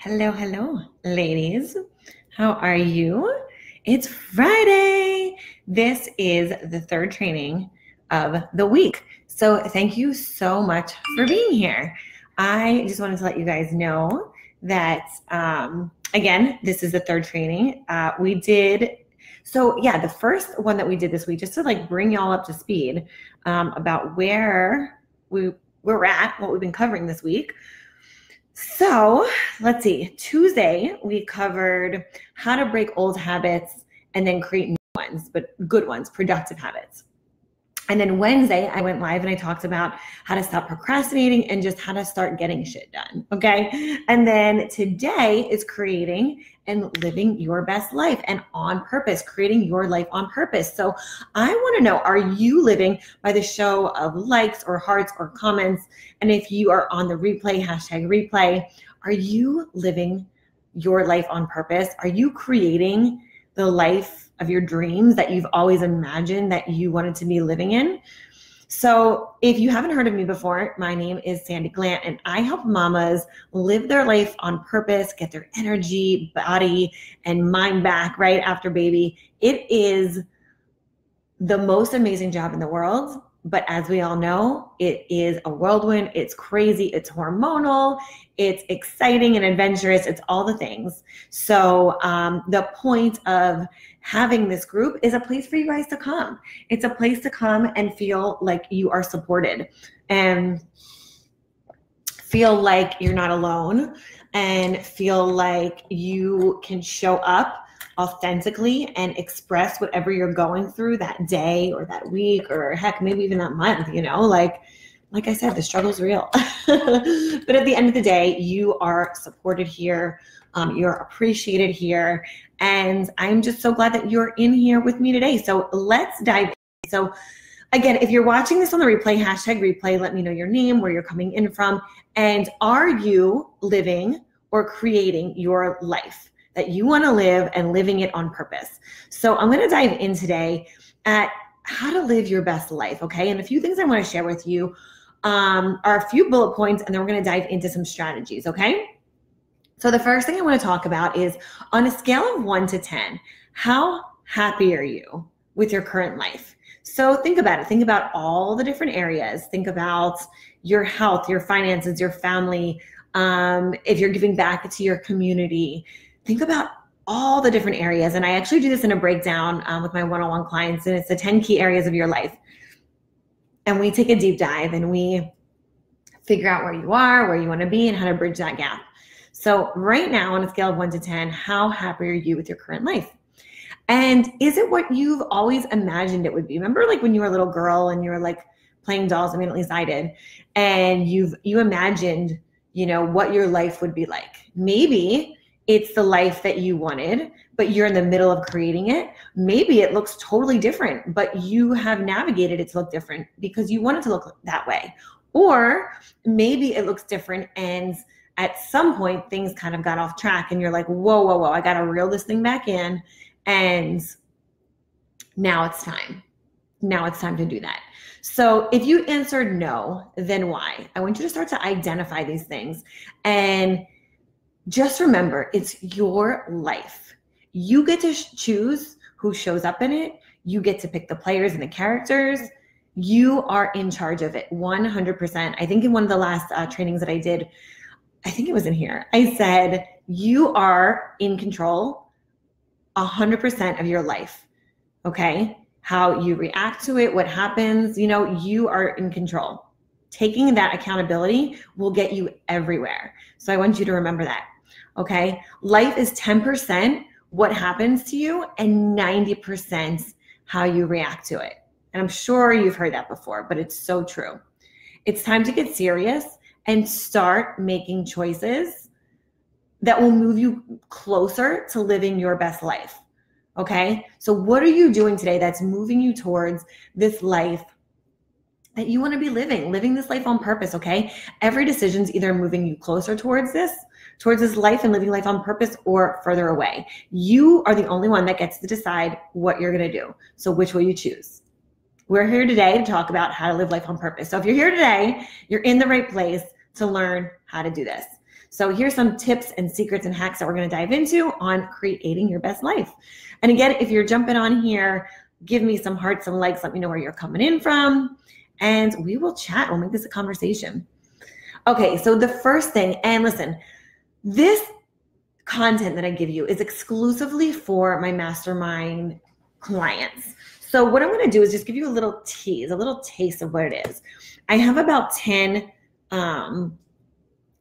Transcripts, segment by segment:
Hello, hello, ladies. How are you? It's Friday. This is the third training of the week. So thank you so much for being here. I just wanted to let you guys know that, again, this is the third training. The first one that we did this week, just to like bring y'all up to speed about where we're at, what we've been covering this week. So let's see, Tuesday, we covered how to break old habits and then create new ones, but good ones, productive habits. And then Wednesday, I went live and I talked about how to stop procrastinating and just how to start getting shit done, okay? And then today is creating and living your best life and on purpose, creating your life on purpose. So I want to know, are you living by the show of likes or hearts or comments? And if you are on the replay, #replay, are you living your life on purpose? Are you creating the life of your dreams that you've always imagined that you wanted to be living in? So if you haven't heard of me before, my name is Sandi and I help mamas live their life on purpose, get their energy, body, and mind back right after baby. It is the most amazing job in the world. But as we all know, it is a whirlwind. It's crazy. It's hormonal. It's exciting and adventurous. It's all the things. So the point of having this group is a place for you guys to come. It's a place to come and feel like you are supported and feel like you're not alone and feel like you can show up authentically and express whatever you're going through that day or that week or heck, maybe even that month, like I said, the struggle's real. But at the end of the day, you are supported here. You're appreciated here. And I'm just so glad that you're in here with me today. So let's dive in. So again, if you're watching this on the replay, #replay, let me know your name, where you're coming in from. And are you living or creating your life that you want to live and living it on purpose? So I'm going to dive in today at how to live your best life, okay? And a few things I want to share with you are a few bullet points, and then we're going to dive into some strategies, okay? So the first thing I want to talk about is on a scale of 1 to 10, how happy are you with your current life? So think about it. Think about all the different areas. Think about your health, your finances, your family, if you're giving back to your community. Think about all the different areas. And I actually do this in a breakdown with my one-on-one clients, and it's the 10 key areas of your life. And we take a deep dive and we figure out where you are, where you want to be, and how to bridge that gap. So right now on a scale of 1 to 10, how happy are you with your current life? And is it what you've always imagined it would be? Remember like when you were a little girl and you were like playing dolls, I mean, at least I did, and you imagined, what your life would be like. Maybe it's the life that you wanted, but you're in the middle of creating it. Maybe it looks totally different, but you have navigated it to look different because you want it to look that way. Or maybe it looks different and at some point things kind of got off track and you're like, whoa, I got to reel this thing back in. And now it's time. Now it's time to do that. So if you answered no, then why? I want you to start to identify these things. And just remember, it's your life. You get to choose who shows up in it. You get to pick the players and the characters. You are in charge of it 100%. I think in one of the last trainings that I did, I think it was in here, I said, you are in control 100% of your life, okay? How you react to it, what happens, you are in control. Taking that accountability will get you everywhere. So I want you to remember that, okay? Life is 10% what happens to you and 90% how you react to it. And I'm sure you've heard that before, but it's so true. It's time to get serious and start making choices that will move you closer to living your best life, okay? So what are you doing today that's moving you towards this life that you want to be living this life on purpose, okay? Every decision's either moving you closer towards this life and living life on purpose or further away. You are the only one that gets to decide what you're going to do. So which will you choose? We're here today to talk about how to live life on purpose. So if you're here today, you're in the right place to learn how to do this. So here's some tips and secrets and hacks that we're going to dive into on creating your best life. And again, if you're jumping on here, give me some hearts and likes. Let me know where you're coming in from, and we will chat. We'll make this a conversation. Okay, so the first thing, and listen, this content that I give you is exclusively for my mastermind clients. So what I'm going to do is just give you a little tease, a little taste of what it is. I have about 10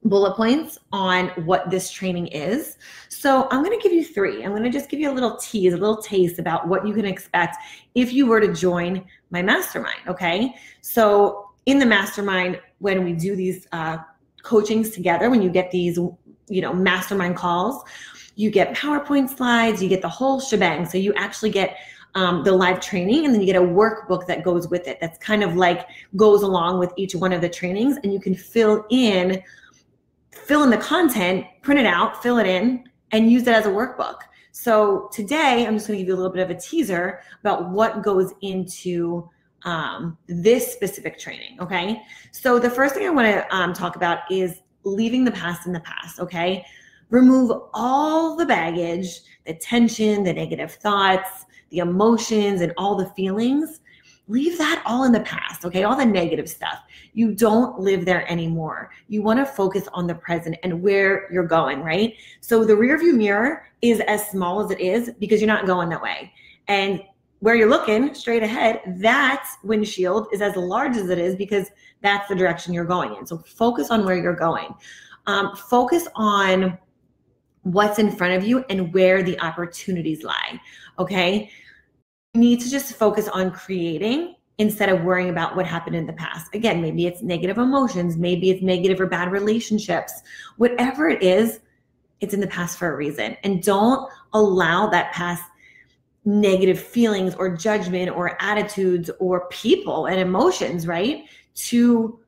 bullet points on what this training is. So I'm going to give you 3. I'm going to just give you a little tease, a little taste about what you can expect if you were to join my mastermind. Okay. So in the mastermind, when we do these coachings together, when you get these, mastermind calls, you get PowerPoint slides, you get the whole shebang. So you actually get the live training, and then you get a workbook that goes with it. That's kind of like goes along with each one of the trainings, and you can fill in the content, print it out, fill it in, and use it as a workbook. So today, I'm just going to give you a little bit of a teaser about what goes into this specific training, okay? So the first thing I want to talk about is leaving the past in the past, okay? Remove all the baggage, the tension, the negative thoughts, the emotions, and all the feelings. Leave that all in the past, okay? All the negative stuff. You don't live there anymore. You want to focus on the present and where you're going, right? So the rearview mirror is as small as it is because you're not going that way. And where you're looking straight ahead, that windshield is as large as it is because that's the direction you're going in. So focus on where you're going. Focus on what's in front of you and where the opportunities lie, okay? You need to just focus on creating instead of worrying about what happened in the past. Again, maybe it's negative emotions, maybe it's negative or bad relationships. Whatever it is, it's in the past for a reason. And don't allow that past negative feelings or judgment or attitudes or people and emotions, right, to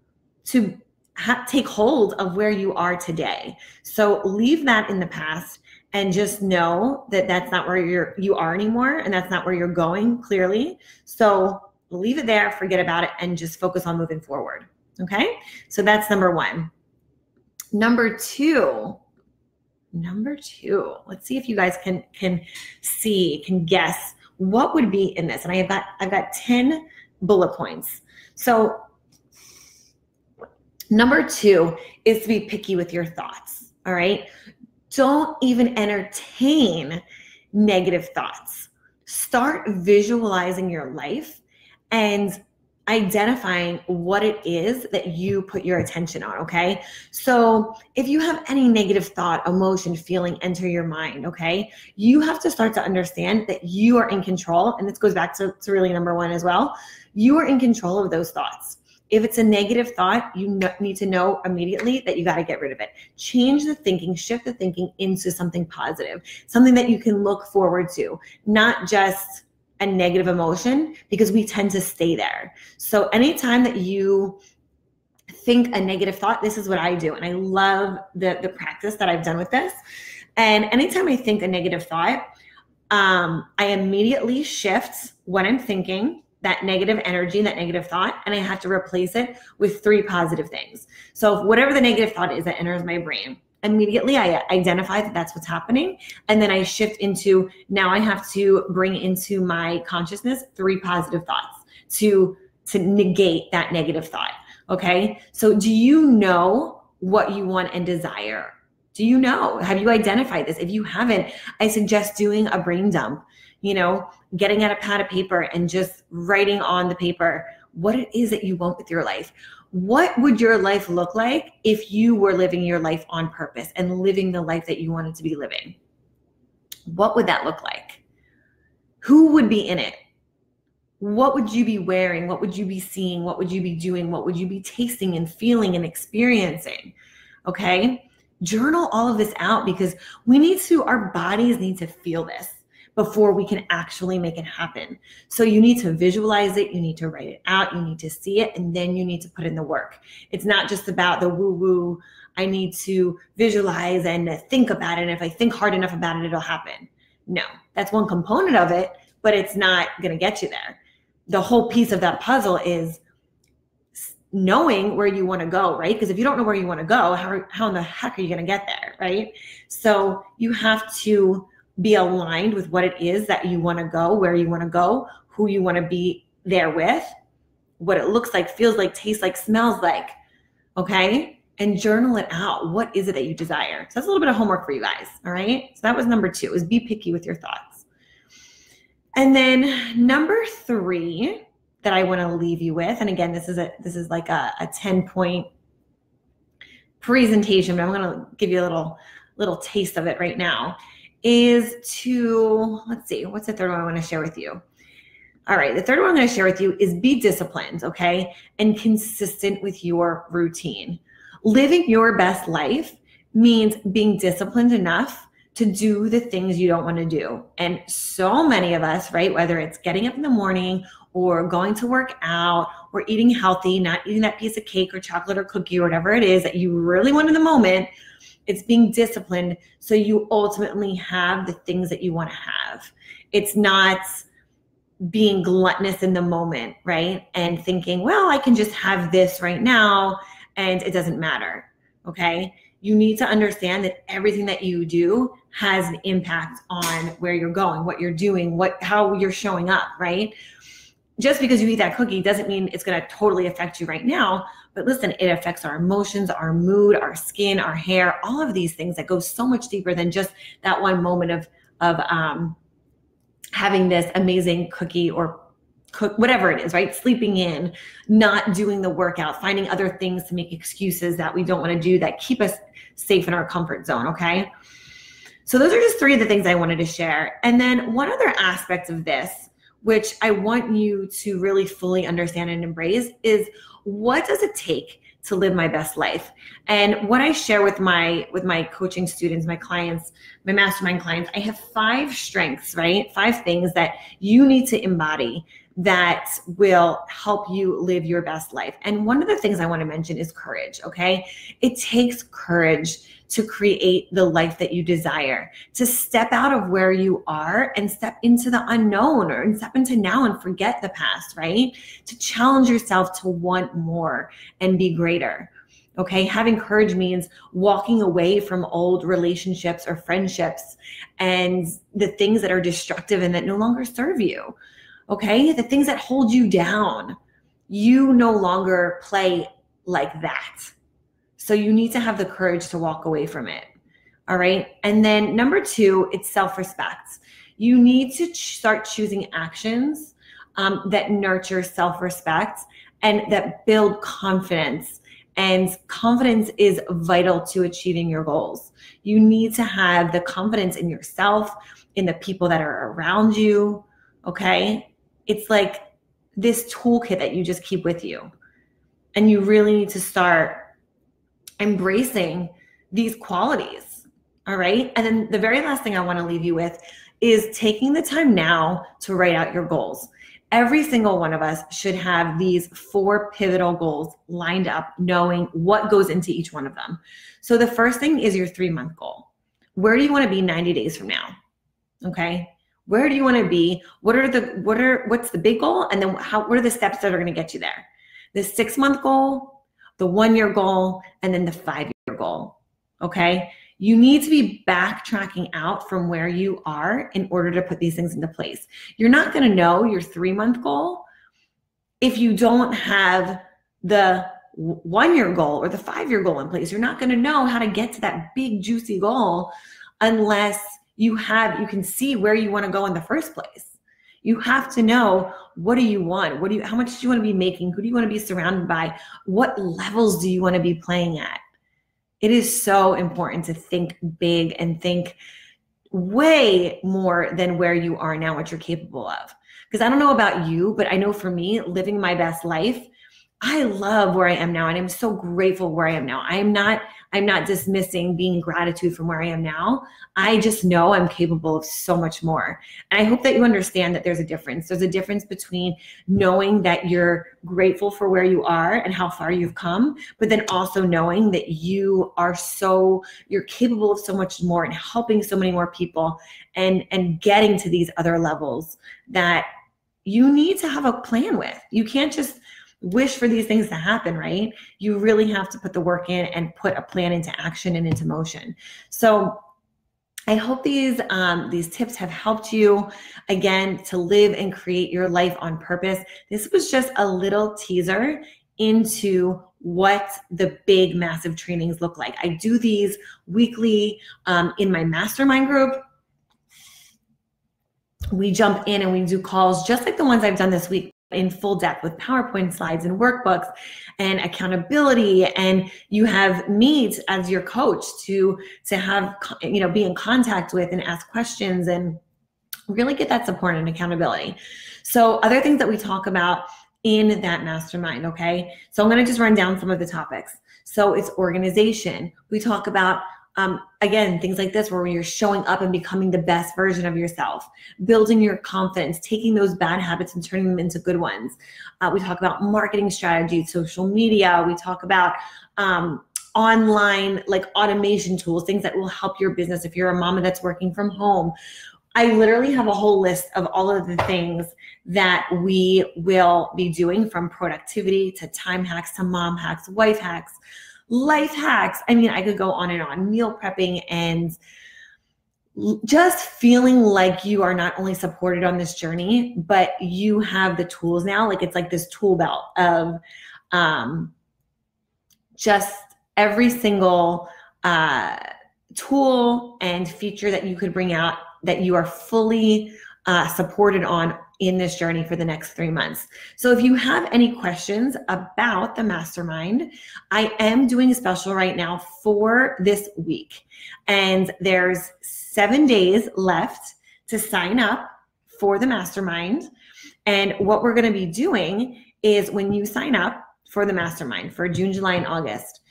take hold of where you are today. So leave that in the past and just know that that's not where you are anymore, and that's not where you're going, clearly. So leave it there, forget about it, and just focus on moving forward, okay? So that's number 1. Number two, let's see if you guys can guess what would be in this. And I've got 10 bullet points. So number 2 is to be picky with your thoughts, all right? Don't even entertain negative thoughts. Start visualizing your life and identifying what it is that you put your attention on, okay? So if you have any negative thought, emotion, feeling enter your mind, okay, you have to start to understand that you are in control. And this goes back to really number 1 as well. You are in control of those thoughts. If it's a negative thought, you need to know immediately that you got to get rid of it. Change the thinking, shift the thinking into something positive, something that you can look forward to, not just a negative emotion, because we tend to stay there. So anytime that you think a negative thought, this is what I do. And I love the practice that I've done with this. And anytime I think a negative thought, I immediately shift what I'm thinking, that negative energy, that negative thought, and I have to replace it with 3 positive things. So whatever the negative thought is that enters my brain, immediately I identify that that's what's happening. And then I shift into, now I have to bring into my consciousness 3 positive thoughts to negate that negative thought. Okay. So do you know what you want and desire? Do you know? Have you identified this? If you haven't, I suggest doing a brain dump, getting out a pad of paper and just writing on the paper what it is that you want with your life. What would your life look like if you were living your life on purpose and living the life that you wanted to be living? What would that look like? Who would be in it? What would you be wearing? What would you be seeing? What would you be doing? What would you be tasting and feeling and experiencing? Okay? Journal all of this out, because our bodies need to feel this before we can actually make it happen. So you need to visualize it, you need to write it out, you need to see it, and then you need to put in the work. It's not just about the woo-woo, I need to visualize and think about it, and if I think hard enough about it, it'll happen. No, that's one component of it, but it's not gonna get you there. The whole piece of that puzzle is knowing where you want to go, right? Because if you don't know where you want to go, how in the heck are you going to get there, right? So you have to be aligned with what it is that you want to go, where you want to go, who you want to be there with, what it looks like, feels like, tastes like, smells like, okay? And journal it out. What is it that you desire? So that's a little bit of homework for you guys, all right? So that was number 2, is be picky with your thoughts. And then number 3 that I want to leave you with, and again, this is like a 10-point presentation, but I'm going to give you a little taste of it right now, is to, let's see, what's the third one I want to share with you? All right, the third one I'm going to share with you is be disciplined, okay, and consistent with your routine. Living your best life means being disciplined enough to do the things you don't want to do. And so many of us, right, whether it's getting up in the morning or going to work out or eating healthy, not eating that piece of cake or chocolate or cookie or whatever it is that you really want in the moment, it's being disciplined so you ultimately have the things that you want to have. It's not being gluttonous in the moment, right? And thinking, well, I can just have this right now and it doesn't matter, okay? You need to understand that everything that you do has an impact on where you're going, what you're doing, how you're showing up, right? Just because you eat that cookie doesn't mean it's going to totally affect you right now. But listen, it affects our emotions, our mood, our skin, our hair, all of these things that go so much deeper than just that one moment of having this amazing cookie or cook, whatever it is, right? Sleeping in, not doing the workout, finding other things to make excuses that we don't want to do that keep us safe in our comfort zone, okay? So those are just 3 of the things I wanted to share. And then one other aspect of this, which I want you to really fully understand and embrace, is what does it take to live my best life? And what I share with my coaching students, my clients, my mastermind clients, I have 5 strengths, right? 5 things that you need to embody that will help you live your best life. And one of the things I want to mention is courage, okay? It takes courage to create the life that you desire, to step out of where you are and step into the unknown, and step into now and forget the past, right? To challenge yourself to want more and be greater. Okay, having courage means walking away from old relationships or friendships and the things that are destructive and that no longer serve you. Okay, the things that hold you down, you no longer play like that. So you need to have the courage to walk away from it. All right. And then number 2, it's self-respect. You need to start choosing actions that nurture self-respect and that build confidence. And confidence is vital to achieving your goals. You need to have the confidence in yourself, in the people that are around you. Okay. It's like this toolkit that you just keep with you. And you really need to start embracing these qualities. All right. And then the very last thing I want to leave you with is taking the time now to write out your goals. Every single one of us should have these 4 pivotal goals lined up, knowing what goes into each one of them. So the first thing is your 3-month goal. Where do you want to be 90 days from now? Okay. Where do you want to be? What's the big goal? And then what are the steps that are going to get you there? The 6-month goal, the 1-year goal, and then the 5-year goal. Okay. You need to be backtracking out from where you are in order to put these things into place. You're not going to know your 3-month goal if you don't have the 1-year goal or the 5-year goal in place. You're not going to know how to get to that big juicy goal unless you can see where you want to go in the first place. You have to know, what do you want? How much do you want to be making? Who do you want to be surrounded by? What levels do you want to be playing at? It is so important to think big and think way more than where you are now, what you're capable of. Because I don't know about you, but I know for me, living my best life, I love where I am now, and I'm so grateful where I am now. I'm not dismissing being gratitude from where I am now. I just know I'm capable of so much more. And I hope that you understand that there's a difference. There's a difference between knowing that you're grateful for where you are and how far you've come, but then also knowing that you're capable of so much more and helping so many more people and getting to these other levels that you need to have a plan with. You can't just wish for these things to happen, right? You really have to put the work in and put a plan into action and into motion. So I hope these tips have helped you, again, to live and create your life on purpose. This was just a little teaser into what the big, massive trainings look like. I do these weekly in my mastermind group. We jump in and we do calls just like the ones I've done this week, in full depth with PowerPoint slides and workbooks and accountability. And you have me as your coach to have, be in contact with and ask questions and really get that support and accountability. So other things that we talk about in that mastermind, okay? So I'm gonna just run down some of the topics. So it's organization. We talk about again, things like this where you're showing up and becoming the best version of yourself, building your confidence, taking those bad habits and turning them into good ones. We talk about marketing strategies, social media. We talk about online automation tools, things that will help your business if you're a mama that's working from home. I literally have a whole list of all of the things that we will be doing, from productivity to time hacks to mom hacks, wife hacks, life hacks. I mean, I could go on and on. Meal prepping and just feeling like you are not only supported on this journey, but you have the tools now. It's like this tool belt of just every single tool and feature that you could bring out that you are fully supported on in this journey for the next 3 months. So if you have any questions about the mastermind, I am doing a special right now for this week. And there's 7 days left to sign up for the mastermind. And what we're gonna be doing is, when you sign up for the mastermind for June, July, and August,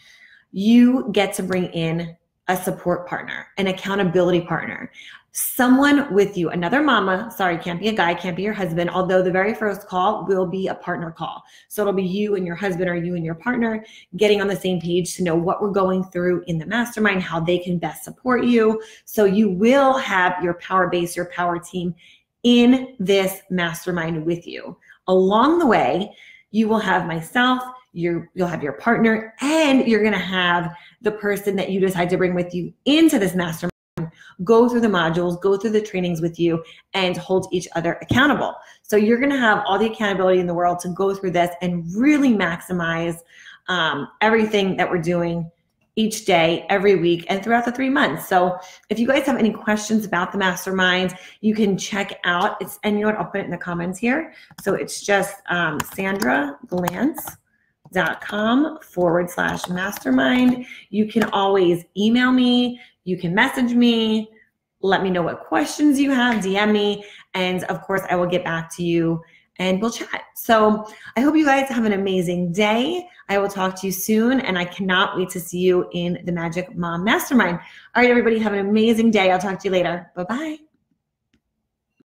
you get to bring in a support partner, an accountability partner, someone with you, another mama. Sorry, can't be a guy, can't be your husband, although the very first call will be a partner call. So it'll be you and your husband or you and your partner getting on the same page to know what we're going through in the mastermind, how they can best support you. So you will have your power base, your power team in this mastermind with you. Along the way, you will have myself, you'll have your partner, and you're gonna have the person that you decide to bring with you into this mastermind go through the modules, go through the trainings with you, and hold each other accountable. So you're gonna have all the accountability in the world to go through this and really maximize everything that we're doing each day, every week, and throughout the 3 months. So if you guys have any questions about the mastermind, you can check out, and you know what, I'll put it in the comments here. So it's just sandraglantz.com/mastermind. You can always email me, you can message me, let me know what questions you have, DM me, and of course I will get back to you and we'll chat. So I hope you guys have an amazing day. I will talk to you soon, and I cannot wait to see you in the Magic Mom Mastermind. All right, everybody, have an amazing day. I'll talk to you later. Bye-bye.